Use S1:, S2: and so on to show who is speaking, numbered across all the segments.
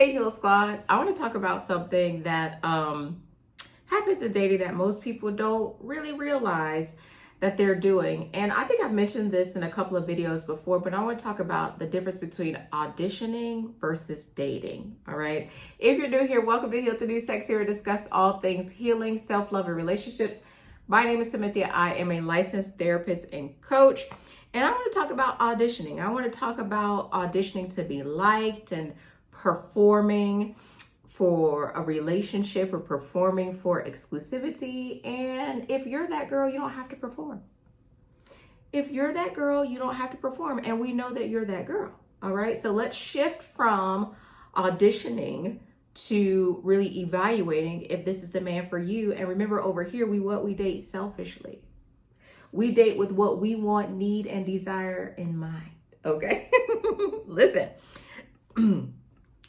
S1: Hey, Heal Squad. I want to talk about something that happens in dating that most people don't really realize that they're doing. And I think I've mentioned this in a couple of videos before, but I want to talk about the difference between auditioning versus dating. All right. If you're new here, welcome to Heal the New Sex, here to discuss all things healing, self-love, and relationships. My name is Cynthia. I am a licensed therapist and coach. And I want to talk about auditioning. I want to talk about auditioning to be liked and performing for a relationship or performing for exclusivity. And if you're that girl, you don't have to perform. If you're that girl, you don't have to perform. And we know that you're that girl. All right. So let's shift from auditioning to really evaluating if this is the man for you. And remember, over here, we date selfishly. We date with what we want, need, and desire in mind. Okay. Listen.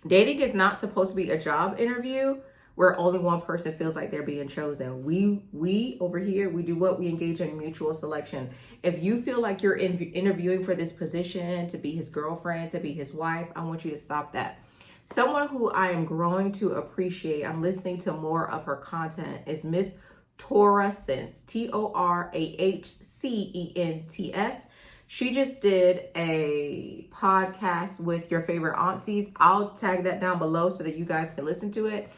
S1: Dating is not supposed to be a job interview where only one person feels like they're being chosen. We over here, we do what? We engage in mutual selection. If you feel like you're interviewing for this position to be his girlfriend, to be his wife, I want you to stop that. Someone who I am growing to appreciate, I'm listening to more of her content, is Miss Torahcents, Torahcents. She just did a podcast with your favorite aunties. I'll tag that down below so that you guys can listen to it.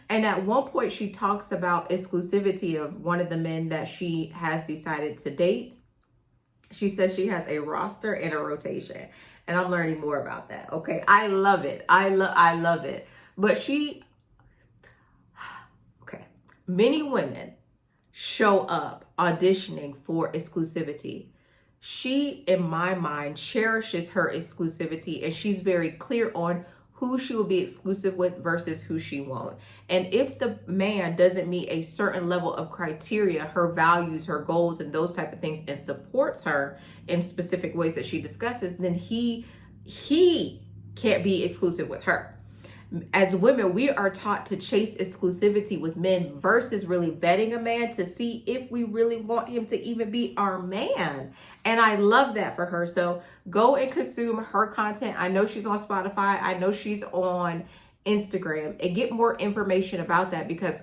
S1: And at one point, she talks about exclusivity of one of the men that she has decided to date. She says she has a roster and a rotation. And I'm learning more about that. Okay. I love it. I love it. But many women show up auditioning for exclusivity. She, in my mind, cherishes her exclusivity, and she's very clear on who she will be exclusive with versus who she won't. And if the man doesn't meet a certain level of criteria, her values, her goals, and those type of things, and supports her in specific ways that she discusses, then he can't be exclusive with her. As women, we are taught to chase exclusivity with men versus really vetting a man to see if we really want him to even be our man. And I love that for her. So go and consume her content. I know she's on Spotify. I know she's on Instagram, and get more information about that, because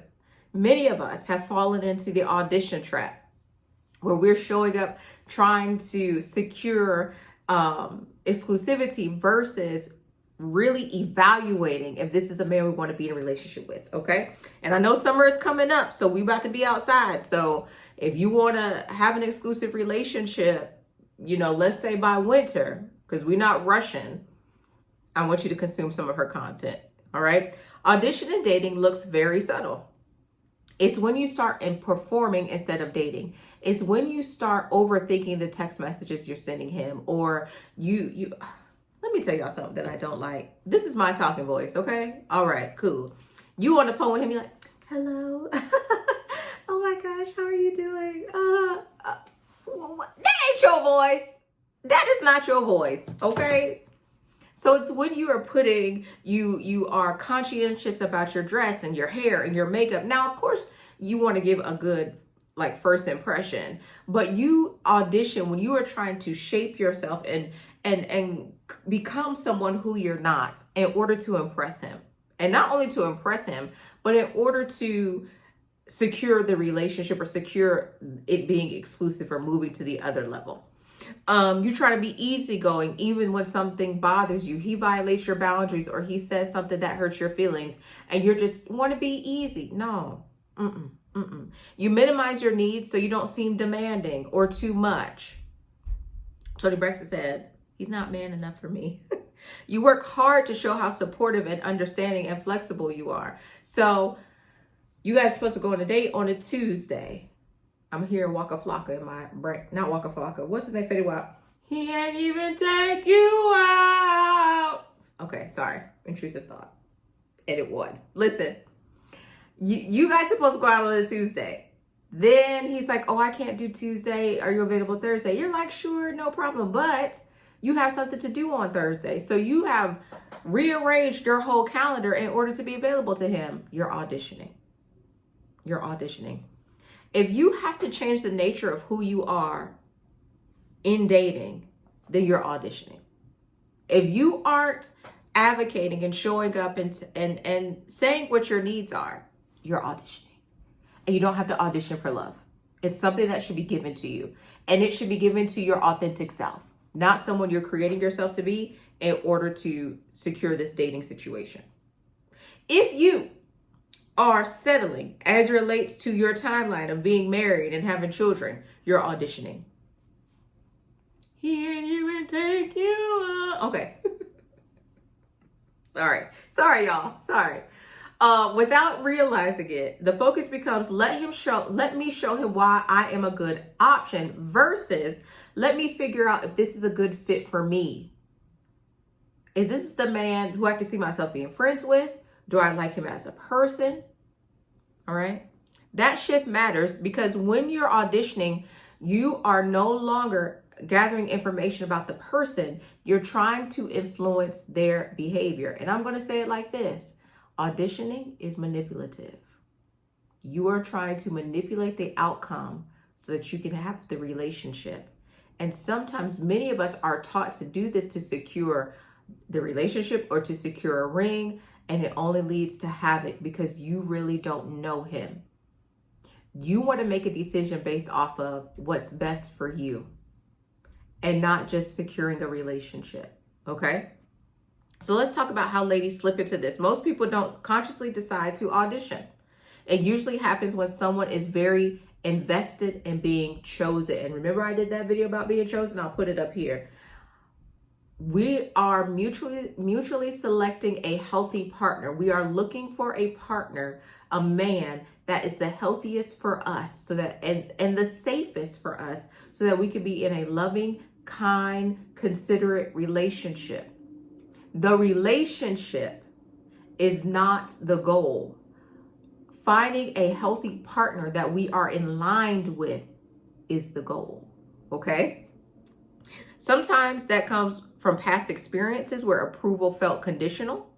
S1: many of us have fallen into the audition trap where we're showing up trying to secure exclusivity versus really evaluating if this is a man we want to be in a relationship with. Okay. And I know summer is coming up, so we about to be outside. So if you want to have an exclusive relationship, let's say by winter, because we're not rushing, I want you to consume some of her content. All right. Audition and dating looks very subtle. It's when you start performing instead of dating. It's when you start overthinking the text messages you're sending him, or you let me tell y'all something that I don't like. This is my talking voice, okay? All right, cool. You on the phone with him, you're like, hello. Oh my gosh, how are you doing? That ain't your voice. That is not your voice, okay? So it's when you are you are conscientious about your dress and your hair and your makeup. Now, of course, you want to give a good first impression, but you audition when you are trying to shape yourself and become someone who you're not in order to impress him. And not only to impress him, but in order to secure the relationship or secure it being exclusive or moving to the other level. You try to be easygoing even when something bothers you. He violates your boundaries or he says something that hurts your feelings and you just want to be easy. No. You minimize your needs so you don't seem demanding or too much. Tony Braxton said, he's not man enough for me. You work hard to show how supportive and understanding and flexible you are. So you guys are supposed to go on a date on a Tuesday. I'm hearing Waka Flocka in my brain. Not Waka Flocka. What's his name? Fetty Wap. He ain't even take you out. Okay, sorry. Intrusive thought. Edit one. Listen. You guys are supposed to go out on a Tuesday. Then he's like, oh, I can't do Tuesday. Are you available Thursday? You're like, sure, no problem. But you have something to do on Thursday. So you have rearranged your whole calendar in order to be available to him. You're auditioning. If you have to change the nature of who you are in dating, then you're auditioning. If you aren't advocating and showing up and saying what your needs are, you're auditioning. And you don't have to audition for love. It's something that should be given to you. And it should be given to your authentic self, not someone you're creating yourself to be in order to secure this dating situation. If you are settling as relates to your timeline of being married and having children, you're auditioning. Hear you and take you up. Okay. Sorry, y'all. Sorry. Without realizing it, the focus becomes let me show him why I am a good option versus let me figure out if this is a good fit for me. Is this the man who I can see myself being friends with? Do I like him as a person? All right. That shift matters because when you're auditioning, you are no longer gathering information about the person. You're trying to influence their behavior. And I'm going to say it like this. Auditioning is manipulative. You are trying to manipulate the outcome so that you can have the relationship. And sometimes many of us are taught to do this to secure the relationship or to secure a ring. And it only leads to havoc because you really don't know him. You want to make a decision based off of what's best for you and not just securing a relationship. Okay? So let's talk about how ladies slip into this. Most people don't consciously decide to audition. It usually happens when someone is very invested in being chosen. And remember I did that video about being chosen? I'll put it up here. We are mutually selecting a healthy partner. We are looking for a partner, a man that is the healthiest for us so that and the safest for us so that we can be in a loving, kind, considerate relationship. The relationship is not the goal. Finding a healthy partner that we are in line with is the goal. Okay? Sometimes that comes from past experiences where approval felt conditional.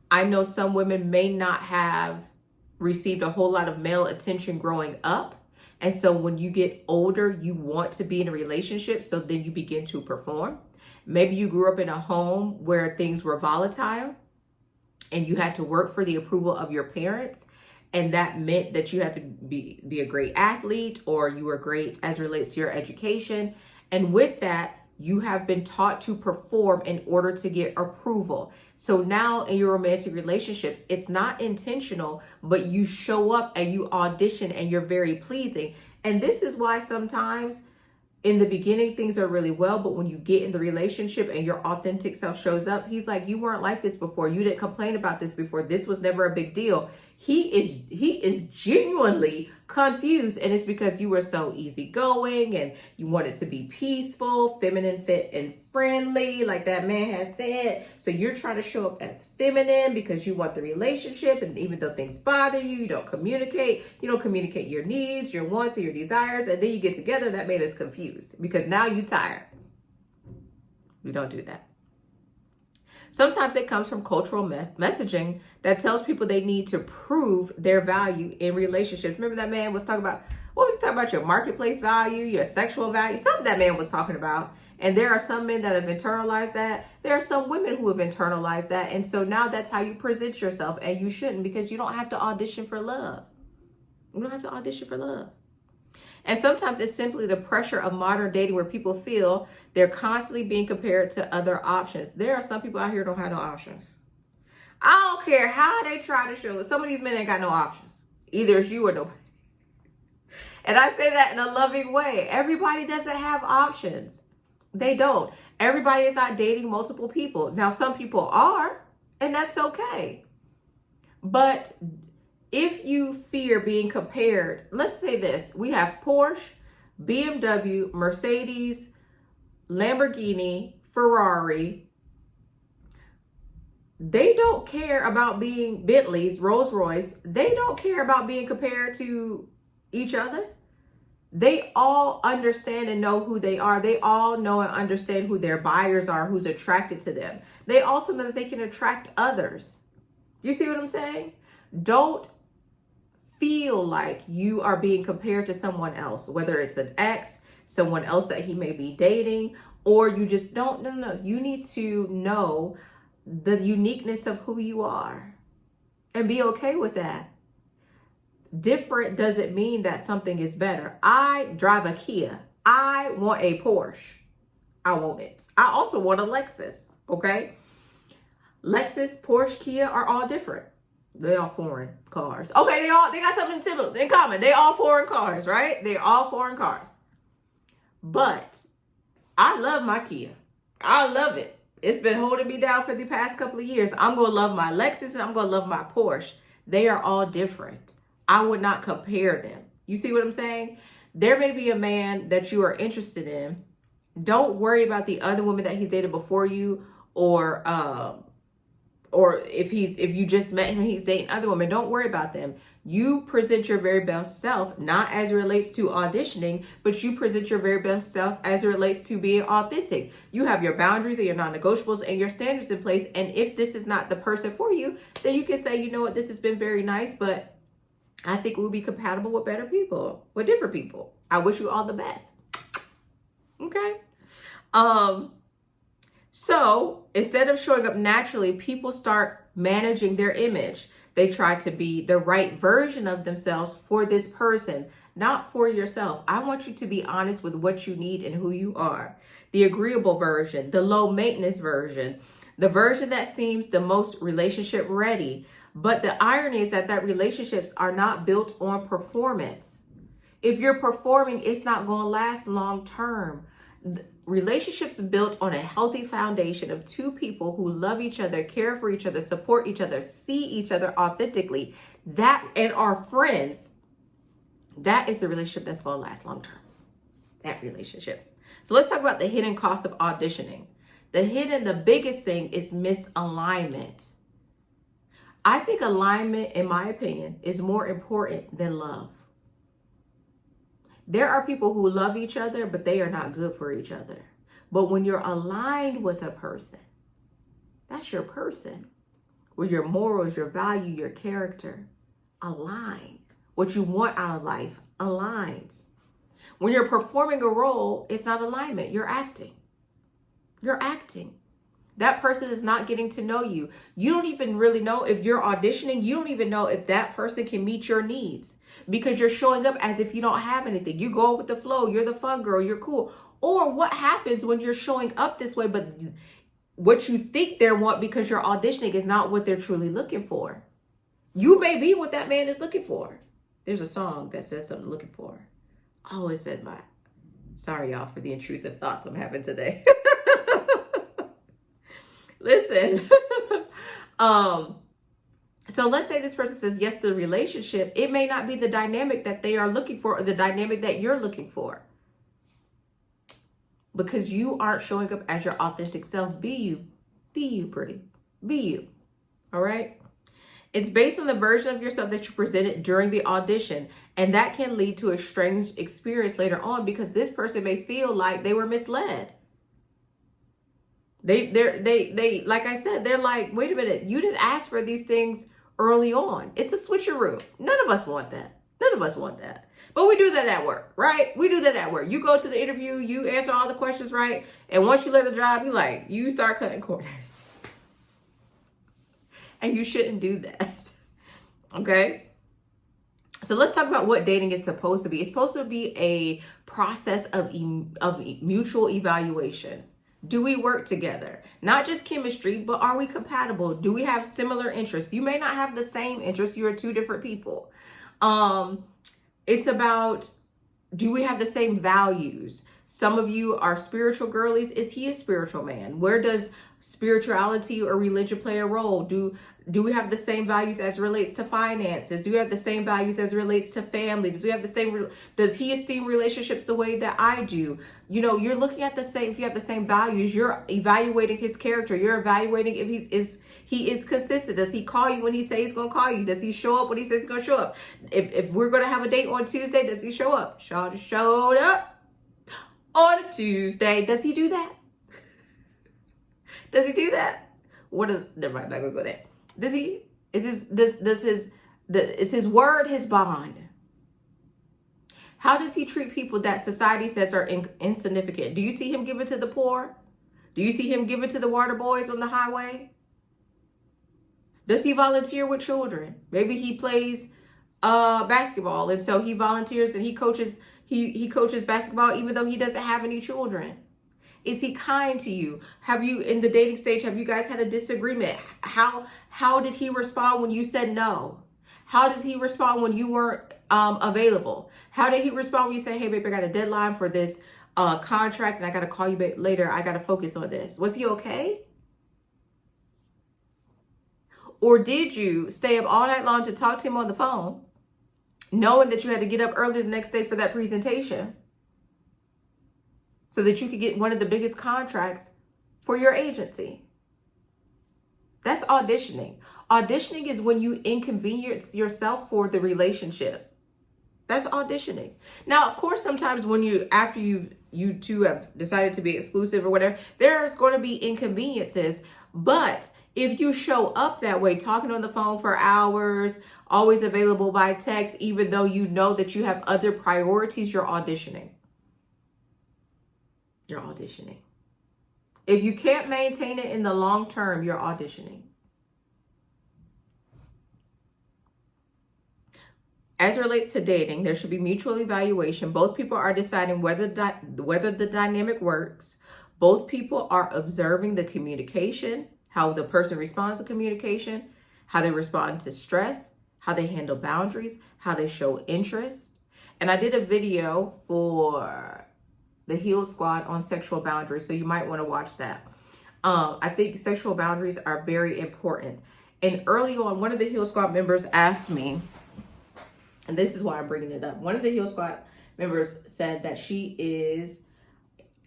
S1: I know some women may not have received a whole lot of male attention growing up. And so when you get older, you want to be in a relationship. So then you begin to perform. Maybe you grew up in a home where things were volatile and you had to work for the approval of your parents. And that meant that you had to be a great athlete or you were great as it relates to your education. And with that, you have been taught to perform in order to get approval. So now in your romantic relationships, it's not intentional, but you show up and you audition and you're very pleasing. And this is why sometimes in the beginning, things are really well, but when you get in the relationship and your authentic self shows up, he's like, you weren't like this before. You didn't complain about this before. This was never a big deal. He is genuinely confused. And it's because you were so easygoing and you wanted to be peaceful, feminine, fit, and friendly, like that man has said. So you're trying to show up as feminine because you want the relationship. And even though things bother you, you don't communicate your needs, your wants, or your desires. And then you get together, that made us confused because now you're tired. We don't do that. Sometimes it comes from cultural messaging that tells people they need to prove their value in relationships. Remember that man was talking about, what was he talking about? Your marketplace value, your sexual value, something that man was talking about. And there are some men that have internalized that. There are some women who have internalized that. And so now that's how you present yourself. And you shouldn't, because you don't have to audition for love. You don't have to audition for love. And sometimes it's simply the pressure of modern dating where people feel they're constantly being compared to other options. There are some people out here who don't have no options. I don't care how they try to show it. Some of these men ain't got no options. Either it's you or nobody. And I say that in a loving way. Everybody doesn't have options. They don't. Everybody is not dating multiple people. Now, some people are, and that's okay. But if you fear being compared, let's say this, we have Porsche, BMW, Mercedes, Lamborghini, Ferrari. They don't care about being Bentleys, Rolls Royce. They don't care about being compared to each other. They all understand and know who they are. They all know and understand who their buyers are, who's attracted to them. They also know that they can attract others. Do you see what I'm saying? Don't feel like you are being compared to someone else, whether it's an ex, someone else that he may be dating, or you just don't. No. You need to know the uniqueness of who you are and be okay with that. Different doesn't mean that something is better. I drive a Kia. I want a Porsche. I want it. I also want a Lexus. Okay. Lexus, Porsche, Kia are all different. They all foreign cars. Okay, they got something similar in common. They all foreign cars, right? They're all foreign cars. But I love my Kia. I love it. It's been holding me down for the past couple of years. I'm going to love my Lexus and I'm going to love my Porsche. They are all different. I would not compare them. You see what I'm saying? There may be a man that you are interested in. Don't worry about the other women that he's dated before you, or if you just met him and he's dating other women. Don't worry about them. You present your very best self, not as it relates to auditioning, but you present your very best self as it relates to being authentic. You have your boundaries and your non-negotiables and your standards in place. And if this is not the person for you, then you can say, you know what, this has been very nice, but I think we'll be compatible with better people, with different people. I wish you all the best. Okay. So instead of showing up naturally, people start managing their image. They try to be the right version of themselves for this person, not for yourself. I want you to be honest with what you need and who you are. The agreeable version, the low maintenance version, the version that seems the most relationship ready. But the irony is that relationships are not built on performance. If you're performing, it's not going to last long term. Relationships built on a healthy foundation of two people who love each other, care for each other, support each other, see each other authentically, that and are friends, that is the relationship that's going to last long term. That relationship. So let's talk about the hidden cost of auditioning. The biggest thing is misalignment. I think alignment, in my opinion, is more important than love. There are people who love each other, but they are not good for each other. But when you're aligned with a person, that's your person. Where your morals, your value, your character align. What you want out of life aligns. When you're performing a role, it's not alignment. You're acting. You're acting. That person is not getting to know you. You don't even really know if you're auditioning. You don't even know if that person can meet your needs because you're showing up as if you don't have anything. You go with the flow. You're the fun girl. You're cool. Or what happens when you're showing up this way, but what you think they want because you're auditioning is not what they're truly looking for. You may be what that man is looking for. There's a song that says something looking for. Oh, it said my. Sorry, y'all, for the intrusive thoughts I'm having today. Listen, so let's say this person says yes to the relationship. It may not be the dynamic that they are looking for or the dynamic that you're looking for. Because you aren't showing up as your authentic self. Be you. Be you, pretty. Be you. All right? It's based on the version of yourself that you presented during the audition. And that can lead to a strange experience later on because this person may feel like they were misled. They like I said, they're like, wait a minute, you didn't ask for these things early on. It's a switcheroo. None of us want that. None of us want that. But we do that at work, right? We do that at work. You go to the interview, you answer all the questions right, and once you learn the job, you start cutting corners. And you shouldn't do that. Okay? So let's talk about what dating is supposed to be. It's supposed to be a process of mutual evaluation. Do we work together? Not just chemistry, but are we compatible? Do we have similar interests? You may not have the same interests. You are two different people. It's about, do we have the same values? Some of you are spiritual girlies. Is he a spiritual man? Where does spirituality or religion play a role? Do we have the same values as it relates to finances? Do we have the same values as it relates to family? Does he esteem relationships the way that I do? You know, you're looking at if you have the same values, you're evaluating his character. You're evaluating if he is consistent. Does he call you when he says he's going to call you? Does he show up when he says he's going to show up? If we're going to have a date on Tuesday, does he show up? Showed up on a Tuesday. Does he do that? Does he do that? Never mind, I'm not going to go there. Does he? Is his word his bond? How does he treat people that society says are insignificant? Do you see him give it to the poor? Do you see him give it to the water boys on the highway? Does he volunteer with children? Maybe he plays basketball, and so he volunteers and he coaches basketball even though he doesn't have any children. Is he kind to you? Have you, in the dating stage, have you guys had a disagreement? How did he respond when you said no? How did he respond when you weren't available? How did he respond when you say, hey, babe, I got a deadline for this contract and I got to call you later. I got to focus on this. Was he okay? Or did you stay up all night long to talk to him on the phone, knowing that you had to get up early the next day for that presentation, so that you could get one of the biggest contracts for your agency? That's auditioning. Auditioning is when you inconvenience yourself for the relationship. That's auditioning. Now, of course, sometimes when after you two have decided to be exclusive or whatever, there's going to be inconveniences. But if you show up that way, talking on the phone for hours, always available by text, even though you know that you have other priorities, you're auditioning. You're auditioning. If you can't maintain it in the long term, you're auditioning. As it relates to dating, there should be mutual evaluation. Both people are deciding whether the dynamic works. Both people are observing the communication, how the person responds to communication, how they respond to stress, how they handle boundaries, how they show interest. And I did a video for the Heal Squad on sexual boundaries, so you might want to watch that. I think sexual boundaries are very important. And early on, one of the Heal Squad members asked me, and this is why I'm bringing it up. One of the Heal Squad members said that she is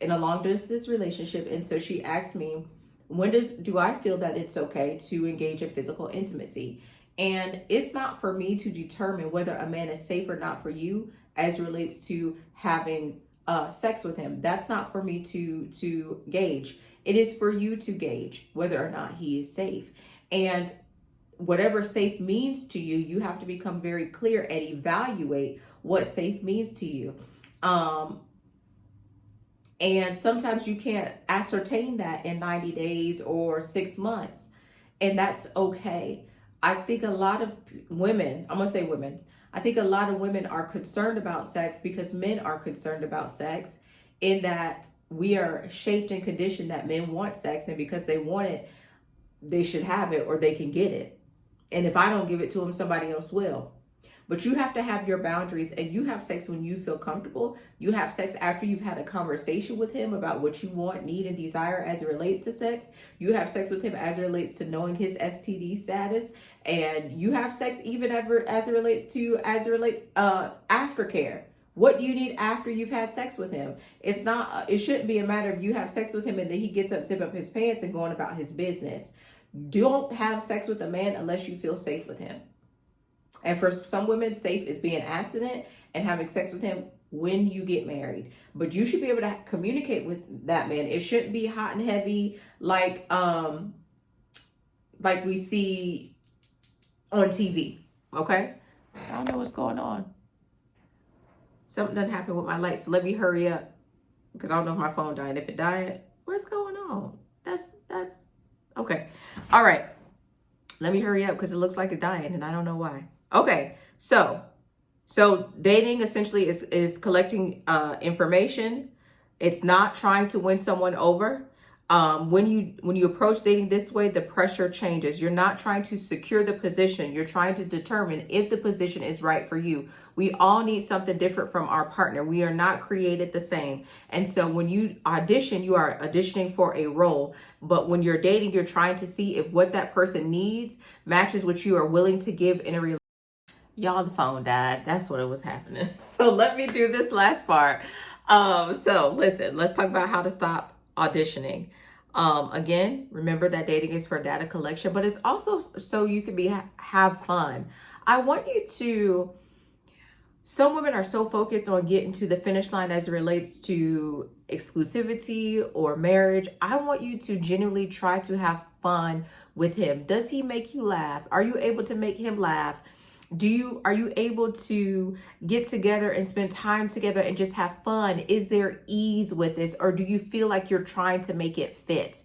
S1: in a long distance relationship, and so she asked me, when do I feel that it's okay to engage in physical intimacy? And it's not for me to determine whether a man is safe or not for you as it relates to having sex with him. That's not for me to gauge. It is for you to gauge whether or not he is safe. And whatever safe means to you, you have to become very clear and evaluate what safe means to you. And sometimes you can't ascertain that in 90 days or 6 months. And that's okay. I think a lot of women, I'm going to say women, I think a lot of women are concerned about sex because men are concerned about sex, in that we are shaped and conditioned that men want sex, and because they want it, they should have it or they can get it. And if I don't give it to them, somebody else will. But you have to have your boundaries, and you have sex when you feel comfortable. You have sex after you've had a conversation with him about what you want, need, and desire as it relates to sex. You have sex with him as it relates to knowing his STD status. And you have sex even as it relates aftercare. What do you need after you've had sex with him? It shouldn't be a matter of you have sex with him and then he gets up, zip up his pants and going about his business. Don't have sex with a man unless you feel safe with him. And for some women, safe is being abstinent and having sex with him when you get married. But you should be able to communicate with that man. It shouldn't be hot and heavy like we see on TV. Okay? I don't know what's going on. Something done happened with my lights, so let me hurry up because I don't know if my phone died. If it died, what's going on? That's okay. All right. Let me hurry up because it looks like it's dying and I don't know why. Okay, so dating essentially is collecting information. It's not trying to win someone over. When you approach dating this way, the pressure changes. You're not trying to secure the position. You're trying to determine if the position is right for you. We all need something different from our partner. We are not created the same. And so when you audition, you are auditioning for a role. But when you're dating, you're trying to see if what that person needs matches what you are willing to give in a relationship. Y'all, the phone died. That's what it was happening. So let me do this last part. So listen, let's talk about how to stop auditioning. Again, remember that dating is for data collection, but it's also so you can have fun. I want you to, some women are so focused on getting to the finish line as it relates to exclusivity or marriage. I want you to genuinely try to have fun with him. Does he make you laugh? Are you able to make him laugh? Are you able to get together and spend time together and just have fun? Is there ease with this, or do you feel like you're trying to make it fit?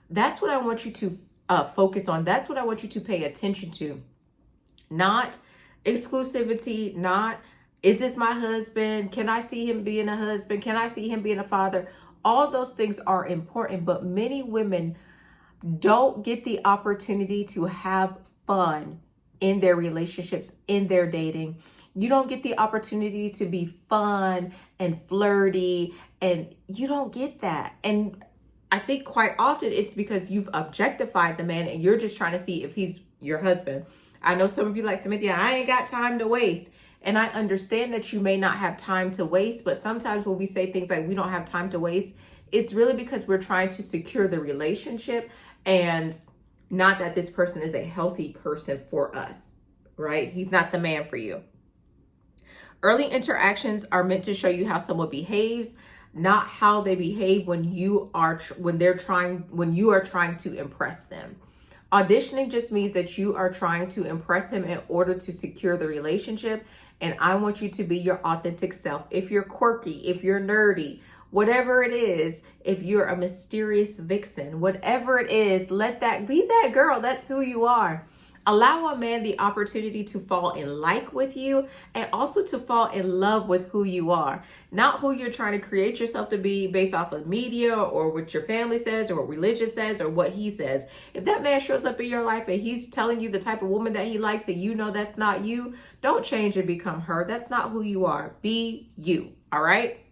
S1: That's what I want you to focus on. That's what I want you to pay attention to. Not exclusivity, not is this my husband? Can I see him being a husband? Can I see him being a father? All those things are important, but many women don't get the opportunity to have fun in their relationships, in their dating. You don't get the opportunity to be fun and flirty, and you don't get that. And I think quite often it's because you've objectified the man and you're just trying to see if he's your husband. I know some of you like, Cynthia, I ain't got time to waste. And I understand that you may not have time to waste, but sometimes when we say things like we don't have time to waste, it's really because we're trying to secure the relationship and not that this person is a healthy person for us, right? He's not the man for you. Early interactions are meant to show you how someone behaves, not how they behave when you are trying to impress them. Auditioning just means that you are trying to impress him in order to secure the relationship. And I want you to be your authentic self. If you're quirky, if you're nerdy, whatever it is, if you're a mysterious vixen, whatever it is, let that be that girl. That's who you are. Allow a man the opportunity to fall in like with you and also to fall in love with who you are, not who you're trying to create yourself to be based off of media or what your family says or what religion says or what he says. If that man shows up in your life and he's telling you the type of woman that he likes and you know that's not you, don't change and become her. That's not who you are. Be you. All right?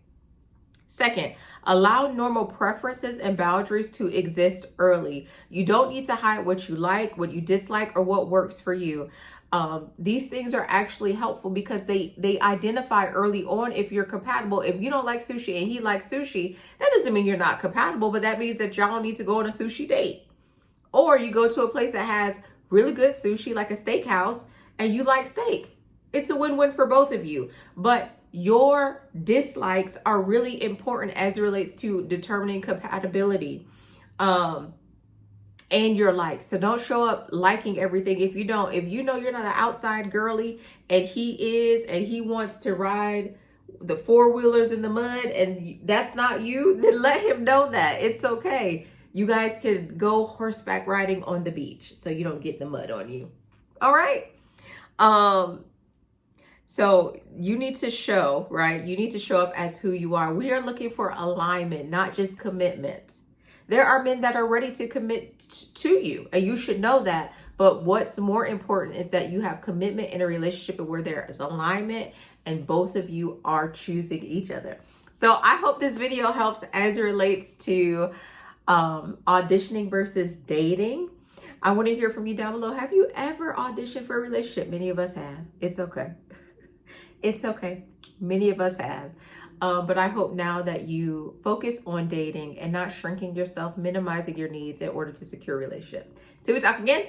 S1: Second, allow normal preferences and boundaries to exist early. You don't need to hide what you like, what you dislike, or what works for you. These things are actually helpful because they identify early on if you're compatible. If you don't like sushi and he likes sushi, that doesn't mean you're not compatible, but that means that y'all need to go on a sushi date. Or you go to a place that has really good sushi, like a steakhouse, and you like steak. It's a win-win for both of you. But your dislikes are really important as it relates to determining compatibility and your likes. So don't show up liking everything if you know you're not an outside girly and he is, and he wants to ride the four-wheelers in the mud and that's not you, then let him know that. It's okay. You guys can go horseback riding on the beach so you don't get the mud on you. All right? So you need to show, right? You need to show up as who you are. We are looking for alignment, not just commitment. There are men that are ready to commit to you, and you should know that. But what's more important is that you have commitment in a relationship where there is alignment and both of you are choosing each other. So I hope this video helps as it relates to auditioning versus dating. I want to hear from you down below. Have you ever auditioned for a relationship? Many of us have. It's okay. It's okay. Many of us have. But I hope now that you focus on dating and not shrinking yourself, minimizing your needs in order to secure a relationship. Till we talk again.